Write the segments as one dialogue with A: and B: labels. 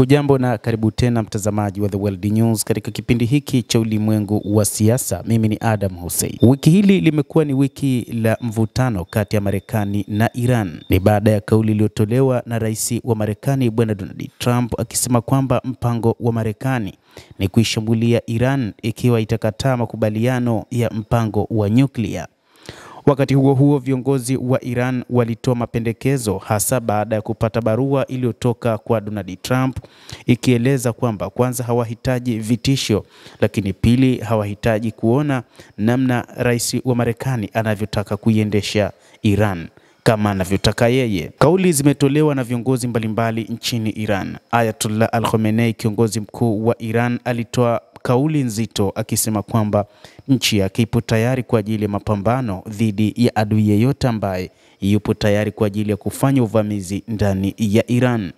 A: Hujambo na karibu tena mtazamaji wa The World News katika kipindi hiki cha ulimwengu wa siasa. Mimi ni Adam Hussein. Wiki hili limekuwa ni wiki la mvutano kati ya Marekani na Iran. Ni baada ya kauli iliyotolewa na rais wa Marekani Bwana Donald Trump akisema kwamba mpango wa Marekani ni kuishambulia Iran ikiwa itakataa makubaliano ya mpango wa nyuklia. Wakati huo huo, viongozi wa Iran walitoa mapendekezo hasa baada ya kupata barua iliyotoka kwa Donald Trump ikieleza kwamba kwanza hawahitaji vitisho, lakini pili hawahitaji kuona namna rais wa Marekani anavyotaka kuiendesha Iran kama anavyotaka yeye. Kauli zimetolewa na viongozi mbalimbali nchini Iran. Ayatollah Al-Khamenei, kiongozi mkuu wa Iran, alitoa kauli nzito akisema kwamba nchi yake ipo tayari kwa ajili ya mapambano dhidi ya adui yeyote ambaye yupo tayari kwa ajili ya kufanya uvamizi ndani ya Iran.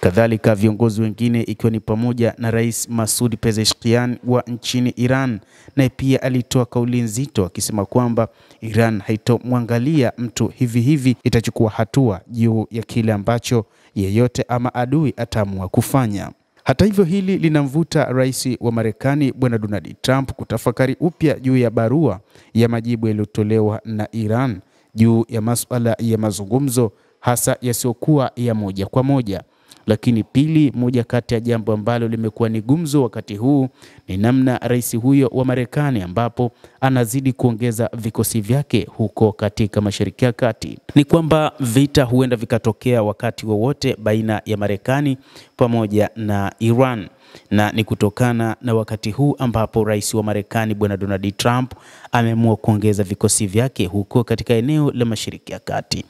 A: Kadhalika viongozi wengine ikiwa ni pamoja na Rais Masoud Pezeshkian wa nchini Iran, naye pia alitoa kauli nzito akisema kwamba Iran haitomwangalia mtu hivi hivi, itachukua hatua juu ya kile ambacho yeyote ama adui ataamua kufanya. Hata hivyo, hili linamvuta rais wa Marekani Bwana Donald Trump kutafakari upya juu ya barua ya majibu yaliyotolewa na Iran juu ya masuala ya mazungumzo hasa yasiokuwa ya moja kwa moja. Lakini pili, moja kati ya jambo ambalo limekuwa ni gumzo wakati huu ni namna rais huyo wa Marekani ambapo anazidi kuongeza vikosi vyake huko katika Mashariki ya Kati. Ni kwamba vita huenda vikatokea wakati wowote baina ya Marekani pamoja na Iran, na ni kutokana na wakati huu ambapo rais wa Marekani Bwana Donald Trump ameamua kuongeza vikosi vyake huko katika eneo la Mashariki ya Kati.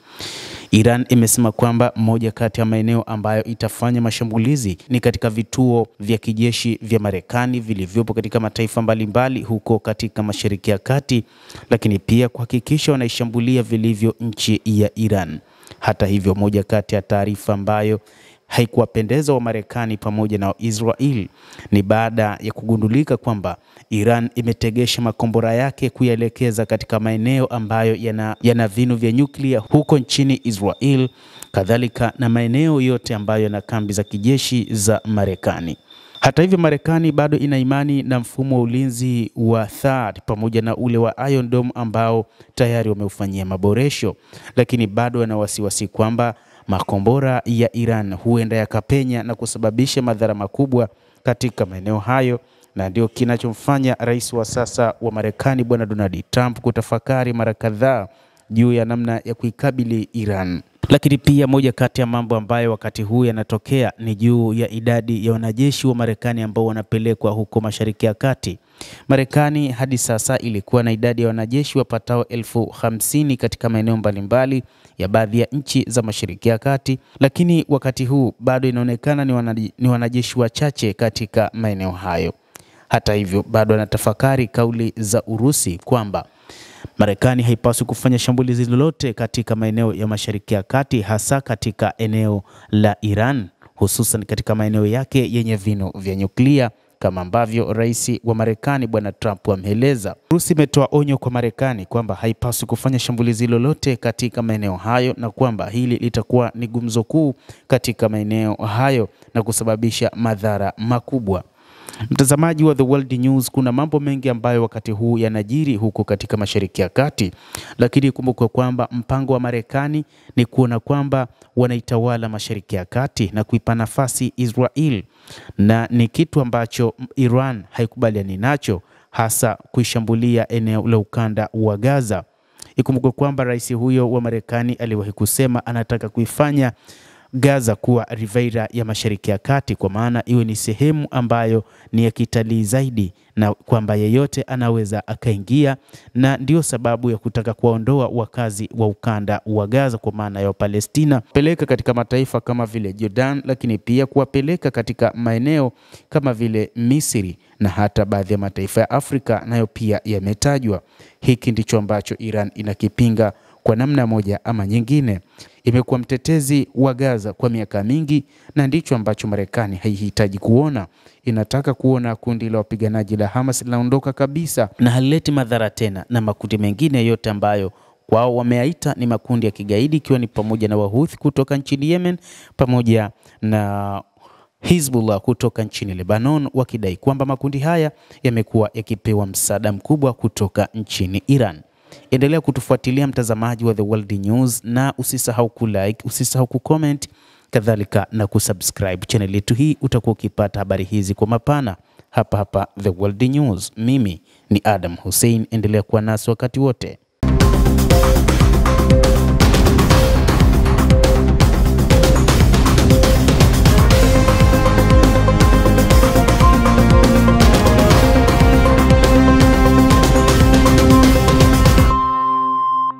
A: Iran imesema kwamba moja kati ya maeneo ambayo itafanya mashambulizi ni katika vituo vya kijeshi vya Marekani vilivyopo katika mataifa mbalimbali huko katika Mashariki ya Kati, lakini pia kuhakikisha wanaishambulia vilivyo nchi ya Iran. Hata hivyo, moja kati ya taarifa ambayo haikuwapendeza wa Marekani pamoja na Israel ni baada ya kugundulika kwamba Iran imetegesha makombora yake kuyaelekeza katika maeneo ambayo yana vinu vya nyuklia huko nchini Israel, kadhalika na maeneo yote ambayo yana kambi za kijeshi za Marekani. Hata hivyo, Marekani bado ina imani na mfumo wa ulinzi wa THAAD pamoja na ule wa Iron Dome ambao tayari wameufanyia maboresho, lakini bado wana wasiwasi kwamba makombora ya Iran huenda yakapenya na kusababisha madhara makubwa katika maeneo hayo, na ndio kinachomfanya rais wa sasa wa Marekani Bwana Donald Trump kutafakari mara kadhaa juu ya namna ya kuikabili Iran. Lakini pia moja kati ya mambo ambayo wakati huu yanatokea ni juu ya idadi ya wanajeshi wa Marekani ambao wanapelekwa huko Mashariki ya Kati. Marekani hadi sasa ilikuwa na idadi ya wanajeshi wapatao 50,000 katika maeneo mbalimbali ya baadhi ya nchi za Mashariki ya Kati, lakini wakati huu bado inaonekana ni wanajeshi wachache katika maeneo hayo. Hata hivyo, bado anatafakari kauli za Urusi kwamba Marekani haipaswi kufanya shambulizi lolote katika maeneo ya Mashariki ya Kati, hasa katika eneo la Iran, hususan katika maeneo yake yenye vinu vya nyuklia kama ambavyo rais wa Marekani Bwana Trump ameeleza. Urusi imetoa onyo kwa Marekani kwamba haipaswi kufanya shambulizi lolote katika maeneo hayo na kwamba hili litakuwa ni gumzo kuu katika maeneo hayo na kusababisha madhara makubwa. Mtazamaji wa The World News, kuna mambo mengi ambayo wakati huu yanajiri huko katika Mashariki ya Kati, lakini kumbuka kwamba mpango wa Marekani ni kuona kwamba wanaitawala Mashariki ya Kati na kuipa nafasi Israel, na ni kitu ambacho Iran haikubaliani nacho, hasa kuishambulia eneo la ukanda wa Gaza. Ikumbuka kwamba rais huyo wa Marekani aliwahi kusema anataka kuifanya Gaza kuwa Riviera ya Mashariki ya Kati, kwa maana iwe ni sehemu ambayo ni ya kitalii zaidi na kwamba yeyote anaweza akaingia, na ndio sababu ya kutaka kuwaondoa wakazi wa ukanda wa Gaza kwa maana ya Palestina, peleka katika mataifa kama vile Jordan, lakini pia kuwapeleka katika maeneo kama vile Misri na hata baadhi ya mataifa ya Afrika nayo pia yametajwa. Hiki ndicho ambacho Iran inakipinga kwa namna moja ama nyingine. Imekuwa mtetezi wa Gaza kwa miaka mingi, na ndicho ambacho Marekani haihitaji kuona. Inataka kuona kundi la wapiganaji la Hamas linaondoka kabisa na halileti madhara tena, na makundi mengine yote ambayo kwao wameaita ni makundi ya kigaidi, ikiwa ni pamoja na Wahouthi kutoka nchini Yemen pamoja na Hizbullah kutoka nchini Lebanon, wakidai kwamba makundi haya yamekuwa yakipewa msaada mkubwa kutoka nchini Iran. Endelea kutufuatilia mtazamaji wa The World News, na usisahau kulike, usisahau kucomment, kadhalika na kusubscribe channel yetu hii. Utakuwa ukipata habari hizi kwa mapana hapa The World News. Mimi ni Adam Hussein, endelea kuwa nasi wakati wote.